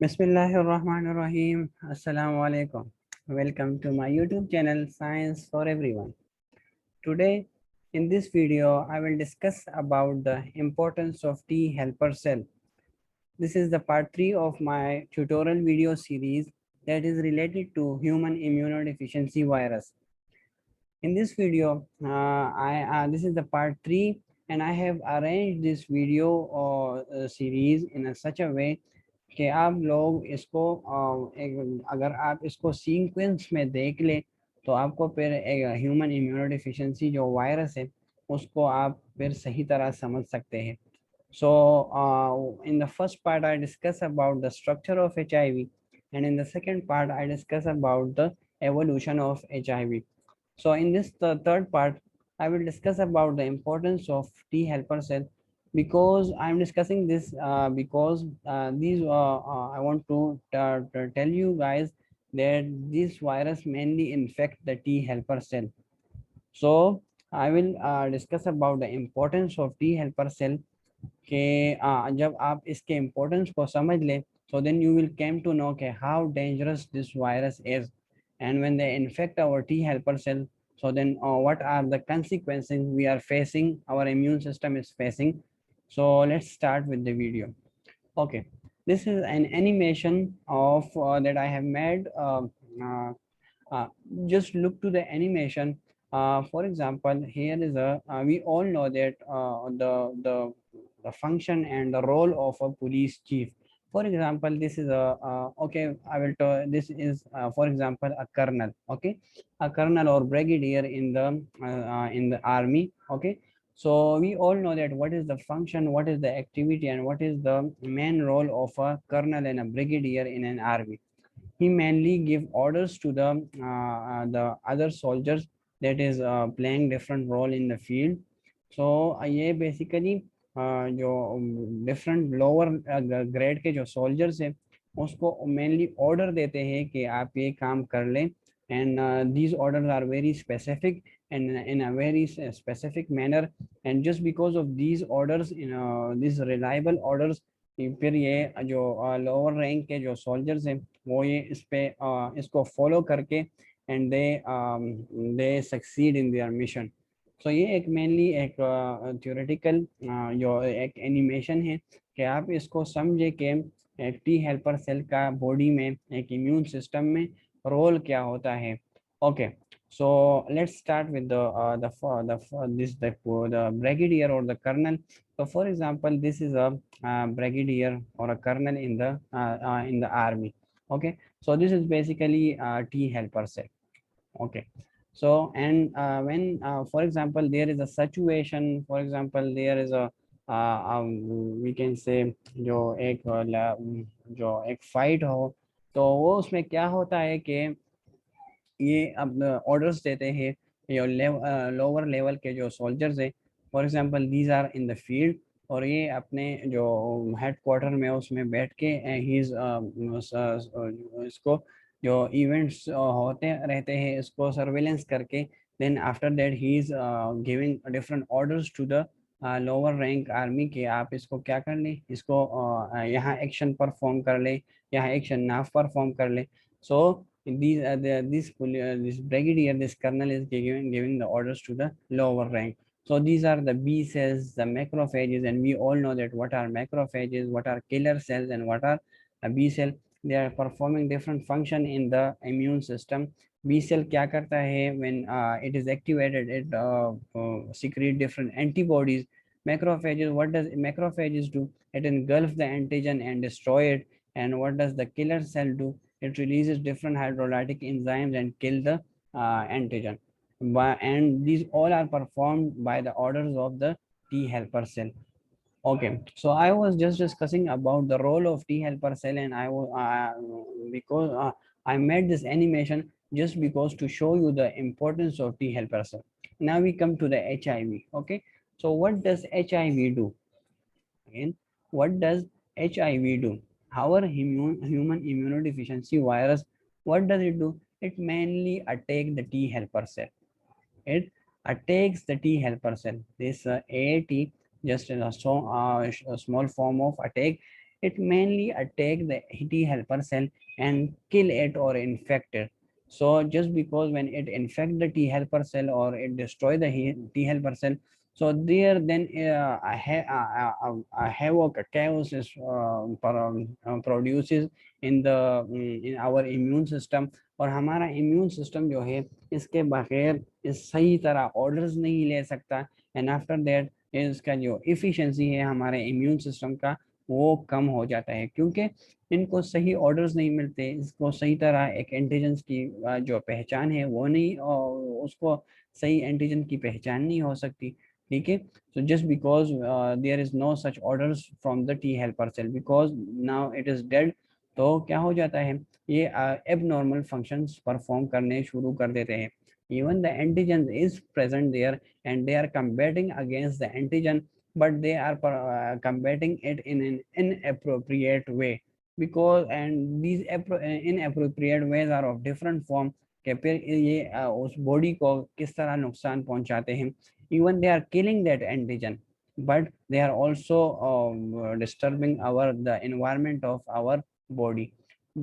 Bismillahirrahmanirrahim. Assalamu alaikum. Welcome to my YouTube channel Science for Everyone. Today in this video I will discuss about the importance of T helper cell. This is the part 3 of my tutorial video series that is related to human immunodeficiency virus. In this video this is the part 3 and I have arranged this video series in such a way कि आप लोग इसको अगर आप इसको sequence में देख ले तो आपको फिर ह्यूमन इम्यूनोडिफिशिएंसी जो वायरस है उसको आप फिर सही तरह समझ सकते हैं. So in the first part I discuss about the structure of HIV, and in the second part I discuss about the evolution of HIV. So in this the third part, I will discuss about the importance of T helper cell, because I'm discussing this because I want to tell you guys that this virus mainly infect the T helper cell. So I will discuss about the importance of T helper cell. कि जब आप इसके importance को समझ लें so then you will came to know कि how dangerous this virus is, and when they infect our T helper cell, so then what are the consequences we are facing, our immune system is facing. So let's start with the video. Okay, this is an animation of that I have made. Uh, uh, just look to the animation. For example, here is a we all know that the function and the role of a police chief. For example, this is a okay, I will tell, this is for example a colonel. Okay, a colonel or brigadier in the army. Okay, so we all know that what is the function, what is the activity, and what is the main role of a colonel and a brigadier in an army. He mainly give orders to the other soldiers that is playing different role in the field. So ये basically जो different lower grade के जो soldiers हैं उसको mainly order देते हैं कि आप ये काम कर लें, and these orders are very specific and in a very specific manner, and just because of these orders, these reliable orders, फिर ये जो लोअर रैंक के जो सोल्जर्स हैं वो ये इस पे इसको फॉलो करके and they succeed in their mission. So ये एक मेनली एक थ्योरेटिकल जो एक एनिमेशन है कि आप इसको समझे कि एक टी हेल्पर सेल का बॉडी में एक इम्यून सिस्टम में रोल क्या होता है. Okay, so let's start with the brigadier or the colonel. So for example, this is a brigadier or a colonel in the army. Okay, so this is basically T helper cell. Okay, so and when for example there is a situation, for example there is a we can say जो एक fight हो तो वो उसमें क्या होता है कि ये अब ऑर्डर्स देते हैं ये लोअर लेवल के जो सोल्जर्स हैं. For example these are in the field, और ये अपने जो हेड क्वार्टर में उसमें बैठ के ही इसको जो इवेंट्स होते रहते हैं इसको सर्वेलेंस करके then after that he is giving different orders to the lower rank army के आप इसको क्या कर लें, इसको यहाँ एक्शन परफॉर्म कर ले, यहाँ एक्शन ना परफॉर्म कर ले. So this brigadier, this colonel is giving the orders to the lower rank. So these are the B cells, the macrophages, and we all know that what are macrophages, what are killer cells, and what are a B cell. They are performing different function in the immune system. B cell क्या करता है when it is activated, it secrete different antibodies. Macrophages, what does macrophages do? It engulfs the antigen and destroy it. And what does the killer cell do? It releases different hydrolytic enzymes and kill the antigen. And these all are performed by the orders of the T helper cell. Okay, so I was just discussing about the role of T helper cell, and I was because I made this animation just because to show you the importance of T helper cell. Now we come to the HIV. Okay, so what does HIV do? Again, what does HIV do? Our human immunodeficiency virus, what does it do? It mainly attack the T helper cell. It attacks the T helper cell. This AT just in a small form of attack. it mainly attack the T helper cell and kill it or infect it. So just because when it infect the T helper cell or it destroy the T helper cell, so there then a havoc, a chaos is produces in the in our immune system. और हमारा immune system जो है इसके बगैर इस सही तरह orders नहीं ले सकता, and after that इसका जो efficiency है हमारे immune system का वो कम हो जाता है, क्योंकि इनको सही ऑर्डर्स नहीं मिलते, इसको सही तरह एक एंटीजन की जो पहचान है वो नहीं, और उसको सही एंटीजन की पहचान नहीं हो सकती। ठीक है, so just because there is no such orders from the T helper cell because now it is dead, तो क्या हो जाता है, ये abnormal functions perform करने शुरू कर देते हैं। Even the antigen is present there and they are combating against the antigen, but they are combating it in an inappropriate way, because and these inappropriate ways are of different form कि फिर ये उस body को किस तरह नुकसान पहुंचाते हैं। even they are killing that antigen, but they are also disturbing our the environment of our body,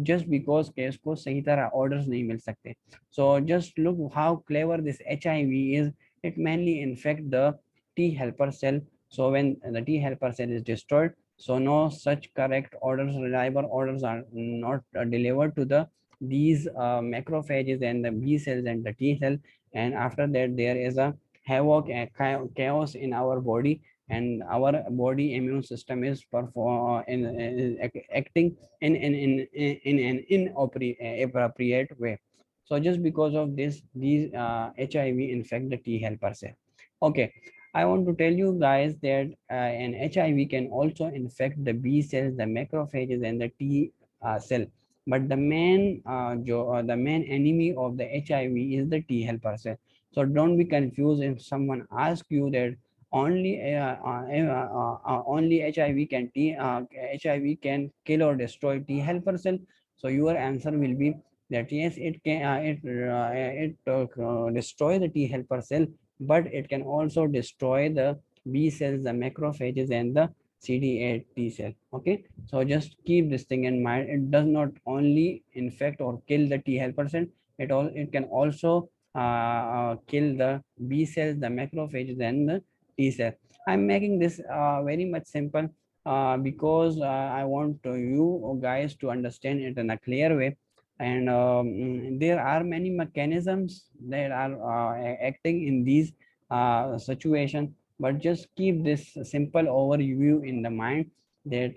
just because के इसको सही तरह orders नहीं मिल सकते। so just look how clever this HIV is, it mainly infect the T helper cell. So when the T helper cell is destroyed, so no such correct orders, reliable orders are not delivered to the these macrophages and the B cells and the T cell, and after that there is a havoc and chaos in our body, and our body immune system is acting in an inappropriate way. So just because of this, these HIV infect the T helper cell. Okay, I want to tell you guys that an HIV can also infect the B cells, the macrophages, and the T cell. But the main enemy of the HIV is the T helper cell. So don't be confused if someone asks you that only HIV can kill or destroy T helper cell. So your answer will be that yes, it can destroy the T helper cell, but it can also destroy the B cells, the macrophages, and the CD8 T cell. Okay, so just keep this thing in mind. It does not only infect or kill the T helper cell, it can also kill the B cells, the macrophages, and the T cell. I'm making this very much simple because I want you guys to understand it in a clear way. And there are many mechanisms that are acting in these situations, but just keep this simple overview in the mind that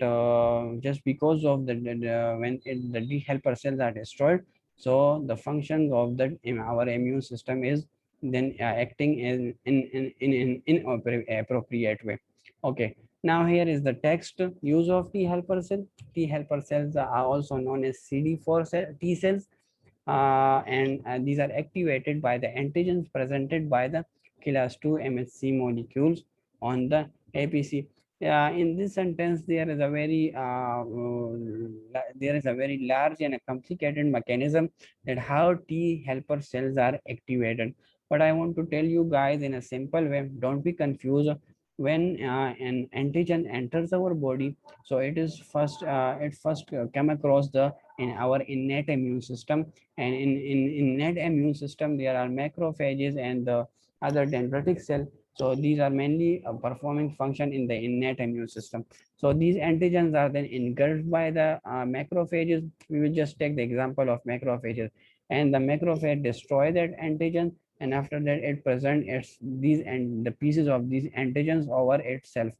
just because of the D helper cells are destroyed, so the functions of the in our immune system is then acting in inappropriate way. Okay, now here is the text. Use of T helper cell. T helper cells are also known as CD4 T cells, and these are activated by the antigens presented by the class 2 MHC molecules on the APC. In this sentence, there is a very large and a complicated mechanism that how T helper cells are activated. But I want to tell you guys in a simple way. Don't be confused. When an antigen enters our body, so it first come across the in our innate immune system, and in innate immune system there are macrophages and the other dendritic cell. So these are mainly performing function in the innate immune system. So these antigens are then engulfed by the macrophages. We will just take the example of macrophages, and the macrophage destroy that antigen, and after that it present its these and the pieces of these antigens over itself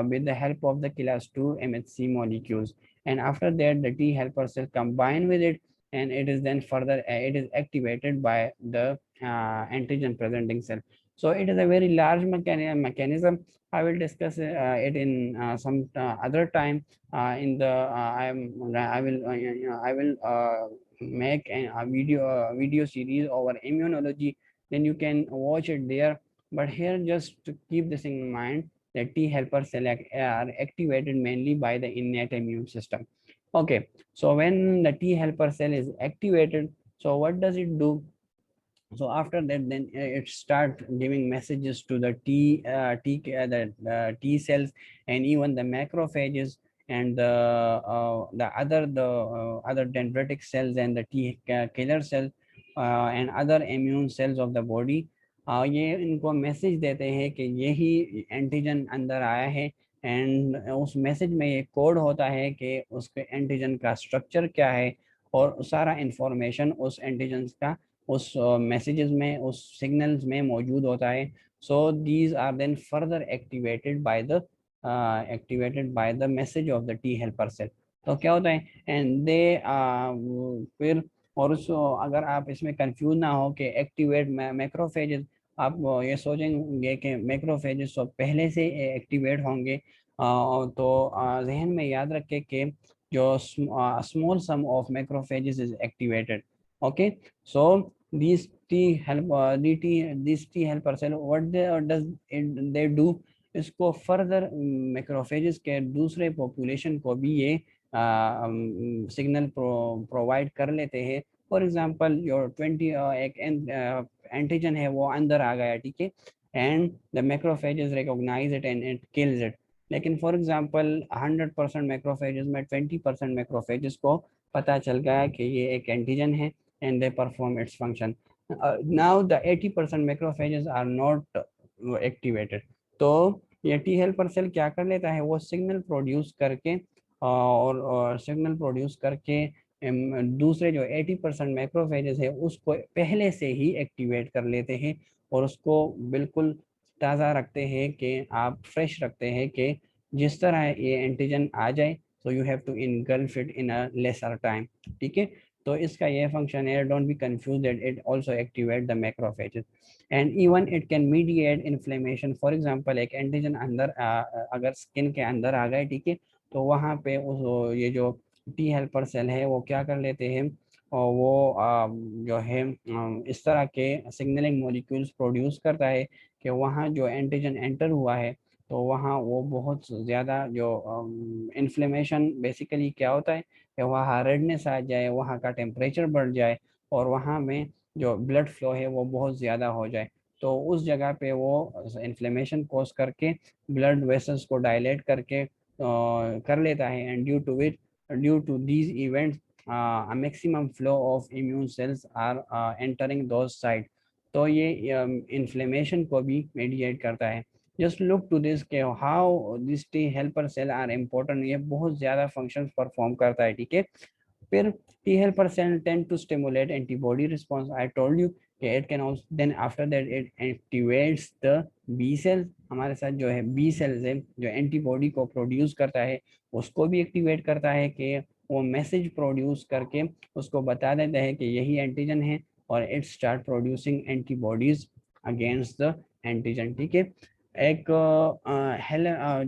with the help of the class 2 MHC molecules. And after that the T helper cell combine with it, and it is then further it is activated by the antigen presenting cell. So it is a very large mechanism. I will discuss it in some other time in the I will make a video series over immunology, then you can watch it there. But here just to keep this in mind that T helper cell are activated mainly by the innate immune system. Okay, so when the T helper cell is activated, so what does it do? So after that then it start giving messages to the T cells and even the macrophages, and the other dendritic cells and the T killer cells and other immune cells of the body, ये इनको message देते हैं कि यही antigen अंदर आया है, and उस मैसेज में ये कोड होता है कि उसके एंटीजन का स्ट्रक्चर क्या है, और सारा इंफॉर्मेशन उस एंटीजन का उस मैसेजेस में, उस सिग्नल्स में मौजूद होता है. So these are then further activated by the message of the T helper cell. तो क्या होता है, एंड दे फिर, और उस अगर आप इसमें कंफ्यूज ना हो कि एक्टिवेट मैक्रोफेजेस, आप ये सोचेंगे कि मैक्रोफेजेस तो पहले से एक्टिवेट होंगे, तो जहन में याद रखें कि जो small sum of macrophages is activated. Okay, so these T help these T helper cell, what does they do, इसको फर्दर मैक्रोफेजेस के दूसरे पॉपुलेशन को भी ये सिग्नल प्रोवाइड कर लेते हैं. फॉर एग्जांपल योर 20 एक एंटीजन है वो अंदर आ गया, ठीक है, and the macrophages recognise it and it kills it. लेकिन फॉर एग्जांपल 100% मैक्रोफेजेस में 20% मैक्रोफेजेस को पता चल गया कि ये एक एंटीजन है, and they perform its function. Now the 80% macrophages are not activated. तो ये टी हेल्पर सेल क्या कर लेता है, वो सिग्नल प्रोड्यूस करके और सिग्नल प्रोड्यूस करके दूसरे जो 80% मैक्रोफेजेस है उसको पहले से ही एक्टिवेट कर लेते हैं, और उसको बिल्कुल ताज़ा रखते हैं कि आप फ्रेश रखते हैं कि जिस तरह ये एंटीजन आ जाए, so you have to engulf it in a lesser time. ठीक है, तो इसका ये फंक्शन है. Don't be confuse that it also activate the macrophages, and even it can mediate inflammation. For example एक एंटीजन अंदर अगर स्किन के अंदर आ गए, ठीक है, तो वहाँ पे उस ये जो टी हेल्पर सेल है वो क्या कर लेते हैं, और वो जो है इस तरह के सिग्नलिंग मॉलिक्यूल्स प्रोड्यूस करता है कि वहाँ जो एंटीजन एंटर हुआ है, तो वहाँ वो बहुत ज़्यादा जो इन्फ्लेमेशन, बेसिकली क्या होता है कि वहाँ रेडनेस आ जाए, वहाँ का टेम्परेचर बढ़ जाए, और वहाँ में जो ब्लड फ्लो है वो बहुत ज़्यादा हो जाए. तो उस जगह पे वो इन्फ्लेमेशन कॉज करके ब्लड वेसल्स को डायलेट करके कर लेता है, and due to these events a maximum flow of immune cells are entering those site. तो ये इन्फ्लेमेशन को भी मेडिएट करता है. जस्ट लुक टू दिस के how this T helper cell are important, ये बहुत ज़्यादा फंक्शंस परफॉर्म करता है. ठीक है, फिर T helper cell tend to stimulate antibody response. I told you कि it can also then after that it activates the B cells. हमारे साथ जो है B cells है जो एंटीबॉडी को प्रोड्यूस करता है, उसको भी एक्टिवेट करता है कि वो मैसेज प्रोड्यूस करके उसको बता देता है कि यही एंटीजन है, और it start producing antibodies against the antigen. ठीक है, एक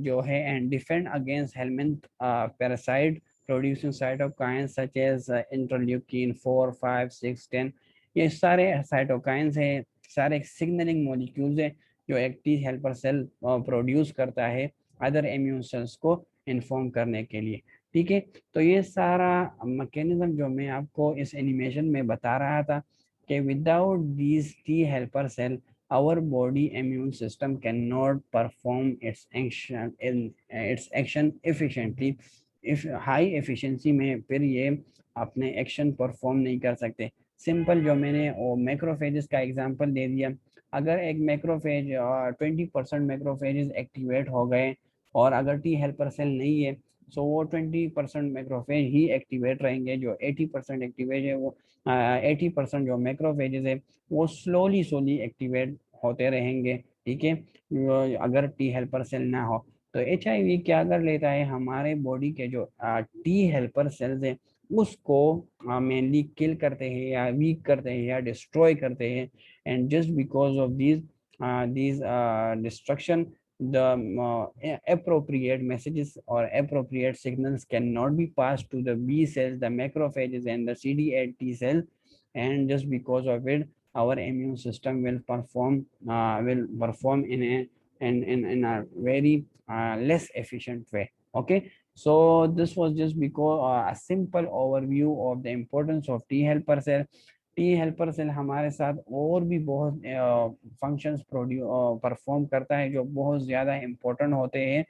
जो है and defend against helminth parasite producing cytokines such as interleukin 4, 5, 6, 10. ये सारे साइटोकाइंस हैं, सारे सिग्नलिंग मॉलिक्यूल्स हैं जो एक टी हेल्पर सेल प्रोड्यूस करता है अदर इम्यून सेल्स को इन्फॉर्म करने के लिए. ठीक है, तो ये सारा मैकेनिज्म जो मैं आपको इस एनिमेशन में बता रहा था कि without these T helper cell our body immune system cannot perform its action efficiently. If high efficiency में फिर ये अपने एक्शन परफॉर्म नहीं कर सकते. सिंपल जो मैंने वो मैक्रोफेजेस का एग्जांपल दे दिया, अगर एक मैक्रोफेज 20% मैक्रोफेजेस एक्टिवेट हो गए, और अगर टी हेल्पर सेल नहीं है, सो वो 20% मैक्रोफेज ही एक्टिवेट रहेंगे. जो 80% एक्टिवेट है वो 80% जो मैक्रोफेजेस है वो स्लोली स्लोली एक्टिवेट होते रहेंगे. ठीक है, अगर टी हेल्पर सेल ना हो, तो HIV क्या कर लेता है, हमारे बॉडी के जो टी हेल्पर सेल्स हैं उसको मेनली किल करते हैं या वीक करते हैं या डिस्ट्रॉय करते हैं. And just because of these destruction, the appropriate messages or appropriate signals cannot be passed to the B cells, the macrophages and the CD8 T cells, and just because of it our immune system will perform in a very less efficient way. Okay, so this was just because a simple overview of the importance of T helper cell. T helper cell हमारे साथ और भी बहुत functions perform करता है जो बहुत ज़्यादा इम्पोर्टेंट होते हैं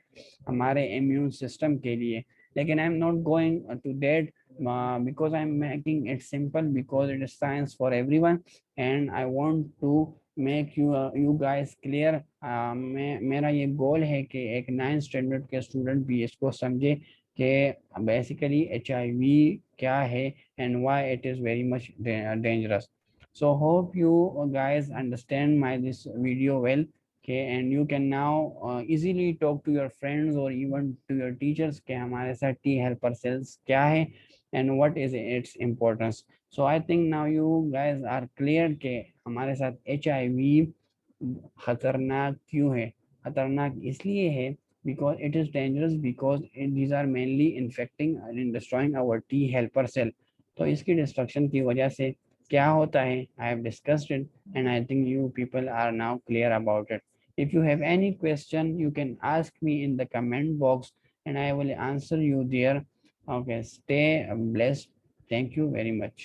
हमारे इम्यून सिस्टम के लिए. लेकिन I am not going to that because I'm making it simple because it is science for everyone and I want to make you guys clear. मेरा ये गोल है कि एक 9th स्टैंडर्ड के स्टूडेंट भी इसको समझे कि बेसिकली HIV क्या है and why it is very much dangerous. So hope you guys understand my this video well. Okay, and you can now easily talk to your friends or even to your teachers कि हमारे साथ T helper cells क्या है and what is its importance. So I think now you guys are clear कि हमारे साथ HIV खतरनाक क्यों है. खतरनाक इसलिए है because it is dangerous because these are mainly infecting and destroying our T helper cell. तो इसकी डिस्ट्रक्शन की वजह से क्या होता है I have discussed it and I think you people are now clear about it. If you have any question you can ask me in the comment box and I will answer you there. Okay, stay blessed. Thank you very much.